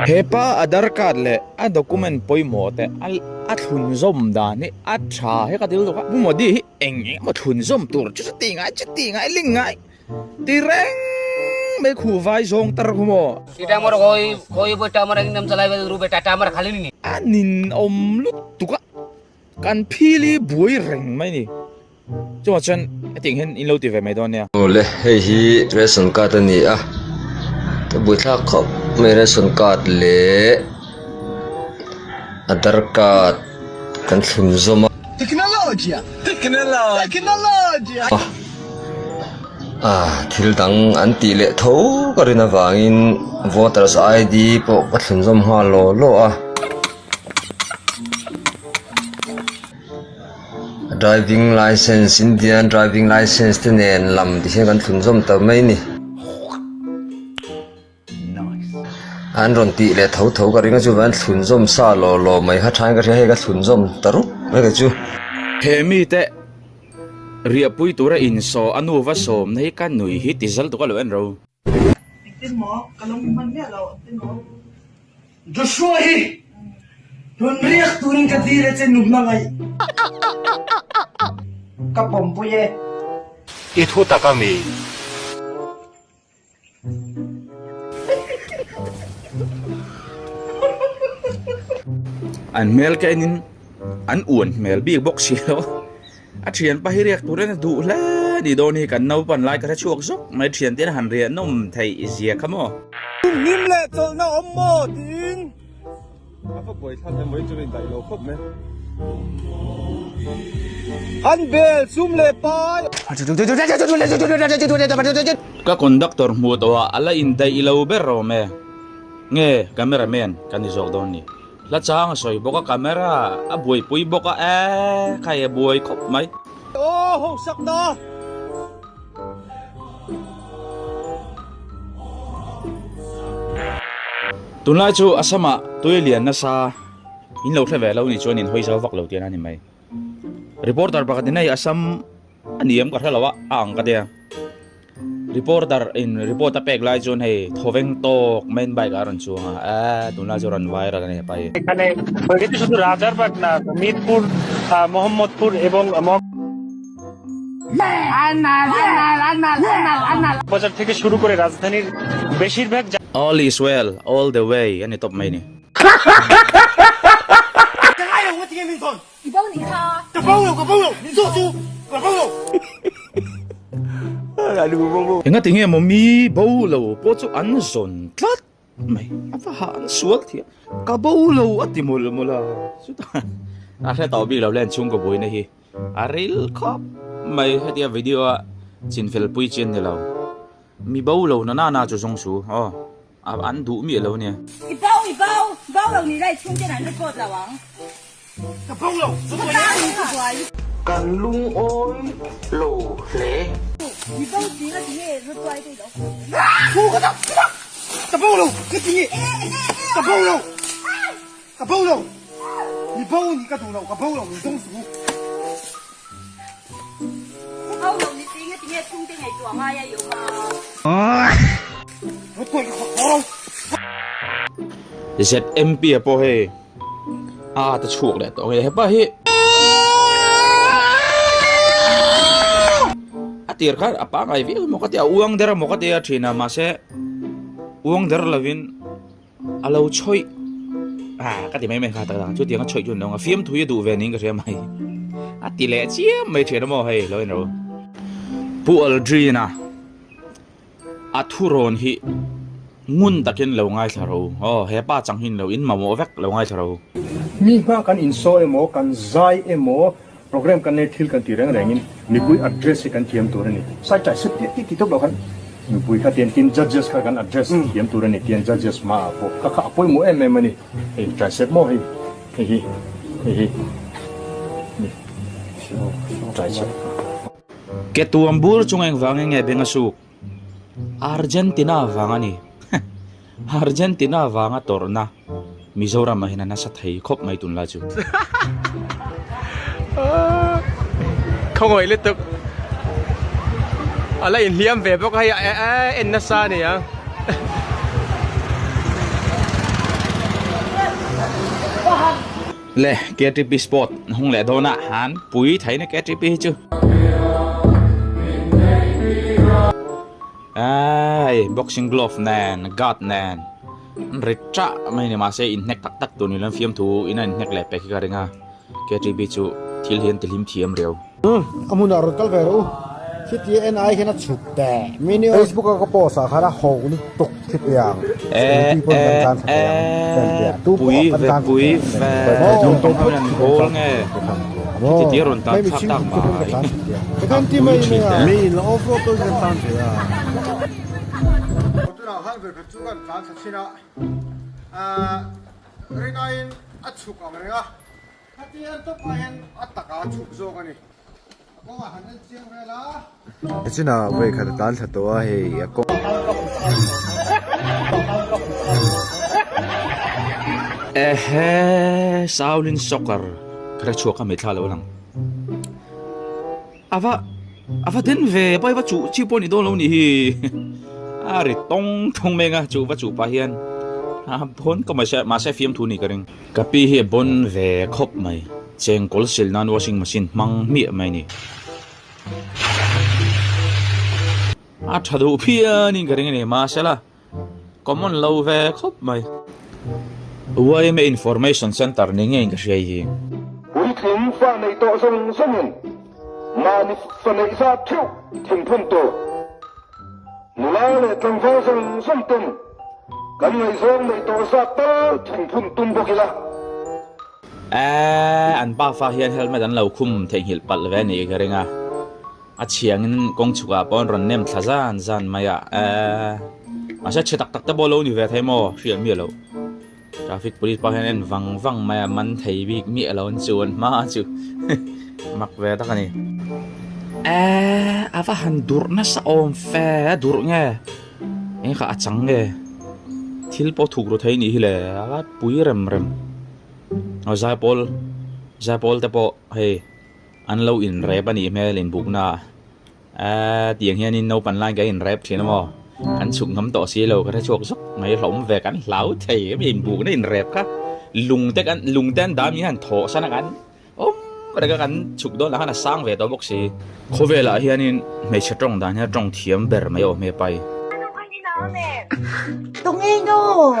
Hepa adar card le a document poi mo te a thun zom da ni a tha he ka dil do ka mo di eng mo thun zom tur chu ti ngai ling ngai ti reng me khu vai zong tar mo এটা আমার কই বইটা আমার একদম চালাইবে রূপে টাটা আমার খালি নি anin om lu tu ka kan phili bui reng mai ni chu ma chen ting hen in lo ti ve mai don ya ole hei hi ration card ani a to bui tha khop me ration card le Aadhaar card kan thun zoma Teknologia thil dang an ti le tho karina wangin voters ID po ka thun zom ha lo a driving license Indian driving license te nen lam ti he kan thun zom ta mai ni an ron ti le tho ka ringa chu van thun zom sa lo mai ha thang ka he ka thun zom taru mai ka chu he mi te ria pui tura in so anu va som nei kan nui hi ti zal to ka lo en ro tin mo kalong man ya lo tin mo Joshua hi don riak turing ka dire chen nub na ngai ka pom puye itu tak kami. an mel ka inin an uan mel bi box silo a thian pa hi riak tura na du la di don hi kan nau pan lai ka chuak zok mai thian tin han ria nom thai izia khamo nim le tol na om mo tin Apa boy than em mới chơi đại lô khóc mẹ. an bel sum le pai ka conductor mu to ala in dai ilo bero me nge cameraman kan ni zok don ni la chang soi boka camera a buai pui boka kai buai khop mai ô ho sak na tunlai chu asama toilian na sa in lo thave lo ni chuan in hoi zaw vak lo tian ani mai reporter pakati nei asam aniam ka thalawa ang ka dia reporter in reporter pek lai chun hei thoveng tok main bike aron chu ha tunla chu ran viral ani pai এখানে হয়েছে শুধু রাজারবাগ না মিরপুর মোহাম্মদপুর এবং বাজার থেকে শুরু করে রাজধানীর বেশিরভাগ all is well all the way ani top mai ni 还有我今天没错你帮你看啊，个包了你做猪个包了 inga tinge mo mi bo lo po chu an zon tlat mai apa ha an sual thia ka bo lo atimul mula chuta a the taw bi lo len chung ko boi na hi aril khop mai hatia video a chin fel pui chin ni lo mi bo lo na na chu jong su an du mi lo ne 你包了，你再充电还是够的王？个包了我打你不乖， kan lung oi lo le 你包几个几也是乖对的。出个的个包了个鸡个包了个包了你包你个土了个包了你中暑包了你几个几也充电还装啊呀有吗？我对个包了 ZMP po he ta chuak le to he pa hi atir kha apa ngai vi mo ka tia uang der mo ka tia thina ma se uang der lavin alo choi ka ti mai mai kha ta chu tia ka choi chu no nga fiam thu ye du ve ning ka re mai ati le chi mai thena mo he lo no pu al drina athuron hi ngun takin lo ngai tharo hepa changhin lo in mamo vek lo ngai tharo mi ma kan inso emo kan zai emo program kan ne thil kan tirang rengin mi pui address kan thiam turani sai chai sit ti tok lo kan mi pui kha tian tin judges kha kan address thiam turani tian judges ma po kha kha apoi mo em mani ei chai set mo hi hi ni chai set ke tuambur chungeng wangeng nge benga su Argentina wangani Argentina wanga torna Mizoram mahina nasa thai khop mai tun la chu Không ngồi liên tục ala in liam ve bok hay en na sa ni ya le KTP sport hung le dona han pui thai na KTP chu ai boxing glove nan guard nan richa mai ni ma se in nek tak tak tu ni lam fiam thu in an nek le pe ki ka ringa KTP chu thil hian tilim thiam reu amuna ro kal vero khiti en ai khena chukte mini Facebook ka post a khara ho ni tok khit yang pui ve pui ve jong tong kan hol nge ti ti ron ta thak tak ma kan ti mai mi lo ofo to kan tan ya tu na han ve chu kan tan sina rinain achuk amrenga khati an to pahen ataka chuk zo kani China way khad tan thatwa he ko Shaolin soccer kra chu ka me thalo lang ava den ve pai va chu chi poni do lo ni hi ari tong menga chu va chu pa hian phon ko ma se film thu ni ka ring ka pi hi bon ve khop mai cheng kol sil nan washing machine mang mi mai ni thadu phia ni ka ring ni ma sala common low ve khop mai uai me information center ni nge ka shei hi uri thim fa nei to song songin ma ni fa nei sa thiu thim phun to nula le tong fa song som tum kan nei song nei to sa ta thim phun tum bokila an ba fa hian helmet an lo khum thei hil pal ve ni ka ringa a chiang in kong chuka pon ron nem thazan maya a sa chetak tak ta bolo ni ve thai mo riam mi lo traffic police pa hian wang maya man thei bik mi alon chuan ma chu mak ve ta kani ava han dur na sa om fe dur nge en kha achang nge thil po thuk ro thei ni hi le ava pui rem o Zapol te po hey an lo in rep ani mel in buk na tiang hian in no pan lai ga in rep thina mo kan chuk ngam to si lo ka chok sok mai hlom ve kan hlau thei in buk na in rep kha lung ten dam hi han tho sana kan ra ka kan chuk do la hana sang ve to bok si khovela hian in mai chatong dan ha tong thiam ber mai o me pai Tung in đâu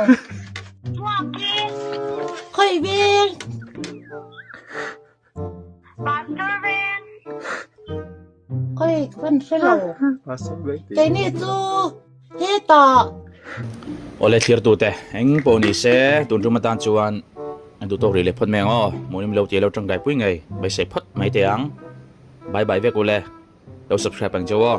khơi viên khơi phân sẽ lẩu cái này chú hết tọ ole thir tu te eng po ni se tun ru matan chuan an tu to ri le phot meng o monim lo ti lo tang dai pui ngai bai se phot mai te ang bye bye ve ko le lo subscribe ang jo